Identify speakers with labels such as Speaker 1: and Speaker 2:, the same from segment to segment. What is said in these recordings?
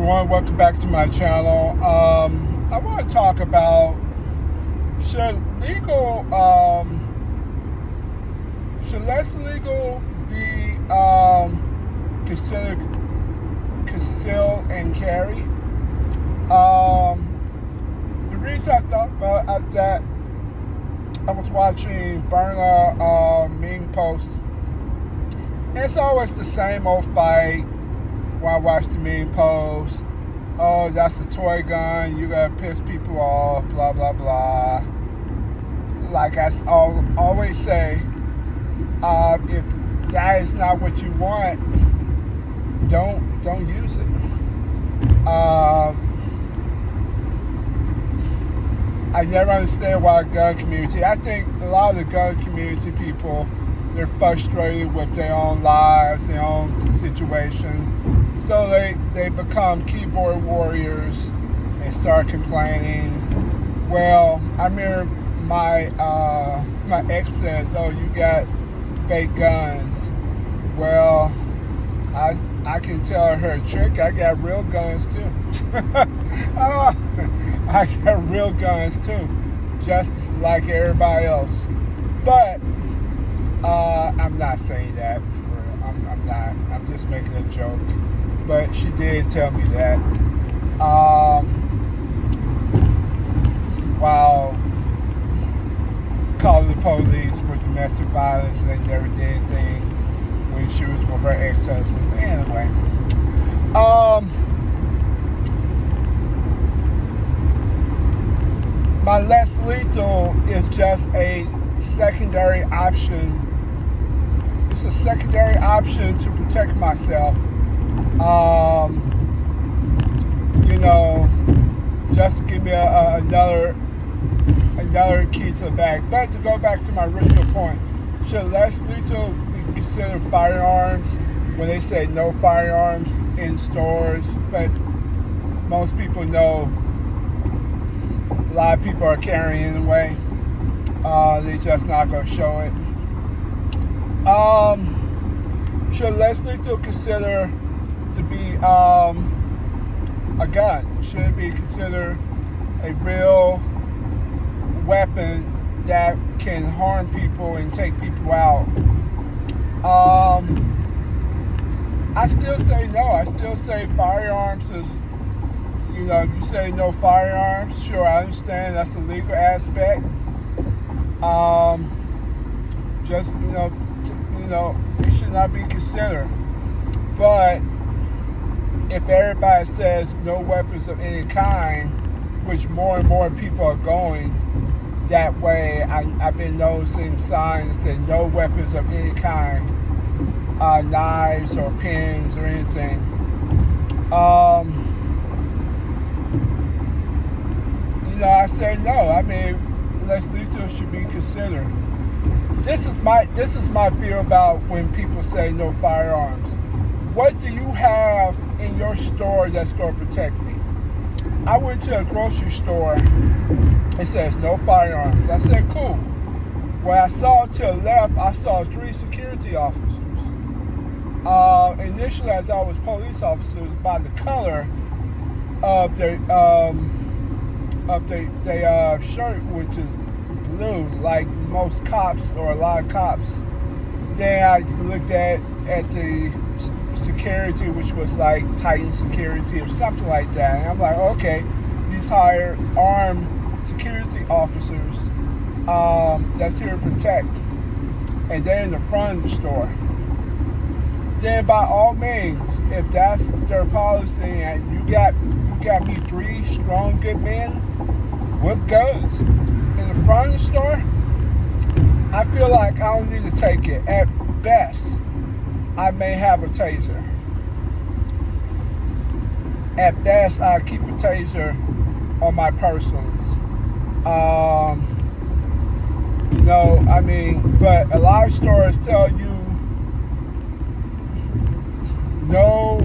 Speaker 1: everyone, welcome back to my channel. I want to talk about should less legal be considered conceal and carry. The reason I thought about that, I was watching Burner Ming post, and it's always the same old fight. When I watch the meme post, oh, that's a toy gun, you gotta piss people off, blah blah blah. Like I always say, if that is not what you want, don't use it. I never understand why the gun community. I think a lot of the gun community people, they're frustrated with their own lives, their own situation. So they become keyboard warriors and start complaining. Well, I remember my ex says, "Oh, you got fake guns." Well, I can tell her a trick. I got real guns too. I got real guns too, just like everybody else. But I'm not saying that. I'm not. I'm just making a joke. But she did tell me that. While calling the police for domestic violence, and they never did anything when she was with her ex-husband. Anyway, my less lethal is just a secondary option. It's a secondary option to protect myself. Just to give me another key to the bag. But to go back to my original point, should less lethal be considered firearms when they say no firearms in stores? But most people know a lot of people are carrying anyway. They're just not going to show it. Should less lethal consider to be a gun? Should it be considered a real weapon that can harm people and take people out? I still say no. I still say firearms is, you say no firearms. Sure, I understand that's the legal aspect. It should not be considered. But if everybody says no weapons of any kind, which more and more people are going that way, I've been noticing signs that say no weapons of any kind, knives or pins or anything. I say no. I mean, less lethal should be considered. This is my fear about when people say no firearms. What do you have in your store that's going to protect me? I went to a grocery store. It says no firearms. I said, cool. When I saw to the left, I saw 3 security officers. Initially, I thought it was police officers by the color of their shirt, which is blue, like most cops or a lot of cops. Then I looked at the security, which was like Titan security or something like that, and I'm like, okay, these hired armed security officers that's here to protect, and they're in the front of the store. Then by all means, if that's their policy and you got me 3 strong good men with guns in the front of the store, I feel like I don't need to take it. At best, I may have a taser. At best, I keep a taser on my persons. But a lot of stores tell you no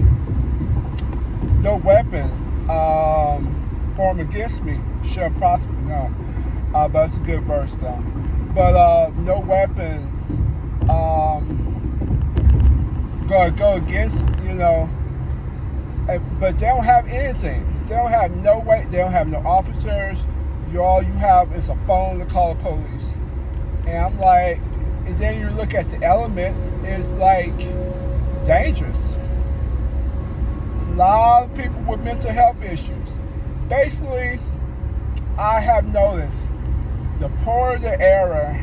Speaker 1: weapon form against me shall prosper. No, but it's a good verse though. But no weapons go against but they don't have anything. They don't have no way. They don't have no officers. All you have is a phone to call the police. And I'm like, and then you look at the elements, it's like dangerous. A lot of people with mental health issues. Basically, I have noticed the poorer the area,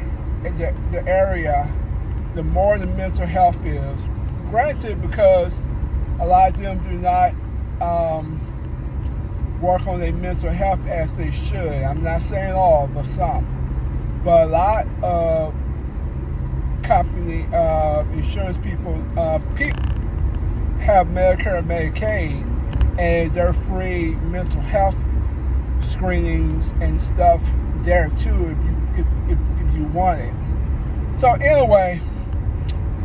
Speaker 1: the more the mental health is. Granted, because a lot of them do not work on their mental health as they should. I'm not saying all, but some. But a lot of company insurance people have Medicare and Medicaid, and they're free mental health screenings and stuff there too if you want it. So anyway,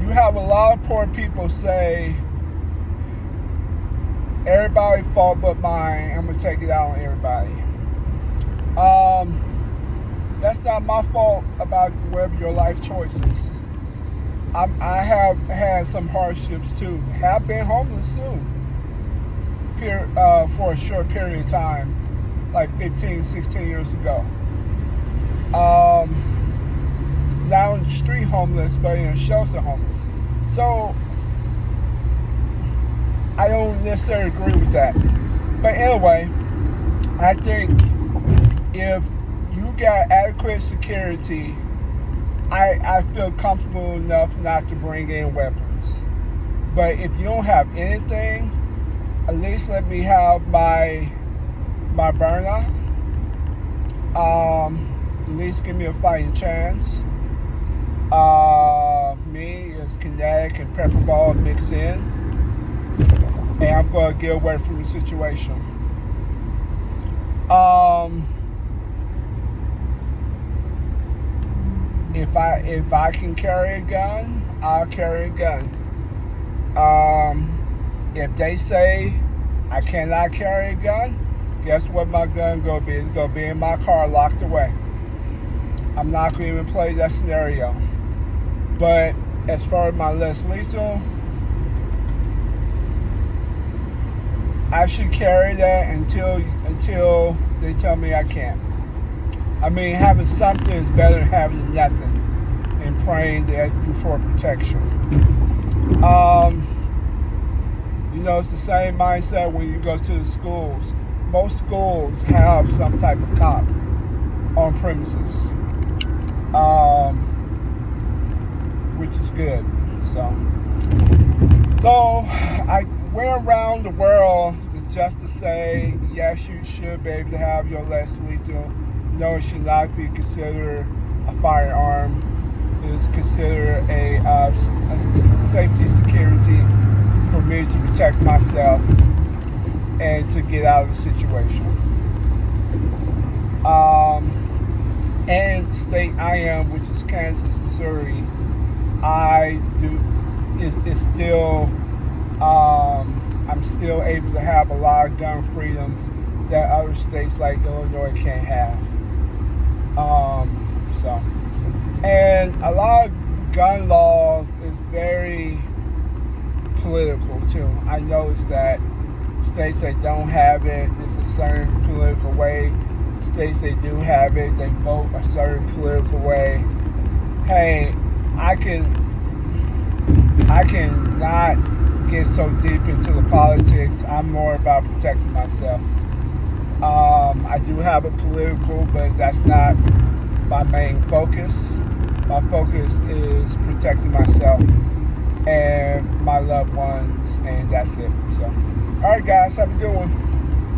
Speaker 1: you have a lot of poor people say, everybody's fault but mine, I'm gonna take it out on everybody. That's not my fault about whatever your life choices. I have had some hardships too, have been homeless too, for a short period of time, like 15, 16 years ago. Not on the street homeless, but in a shelter homeless. So I don't necessarily agree with that. But anyway, I think if you got adequate security, I feel comfortable enough not to bring in weapons. But if you don't have anything, at least let me have my burner. At least give me a fighting chance. Me is kinetic and pepper ball mixed in, and I'm gonna get away from the situation. If I can carry a gun, I'll carry a gun. If they say I cannot carry a gun, guess what my gun gonna be? It's gonna be in my car locked away. I'm not gonna even play that scenario. But as far as my less lethal, I should carry that until they tell me I can't. I mean, having something is better than having nothing, and praying that you for protection. It's the same mindset when you go to the schools. Most schools have some type of cop on premises, which is good. So I went around the world just to say, yes, you should be able to have your less lethal. No, it should not be considered a firearm. It is considered a safety security for me to protect myself and to get out of the situation. And the state I am, which is Kansas, Missouri, I'm still able to have a lot of gun freedoms that other states like Illinois can't have. And a lot of gun laws is very political too. I noticed that states that don't have it, it's a certain political way. States that do have it, they vote a certain political way. Hey, I can not get so deep into the politics. I'm more about protecting myself. I do have a political, but that's not my main focus. My focus is protecting myself and my loved ones, and that's it. So, all right, guys, have a good one.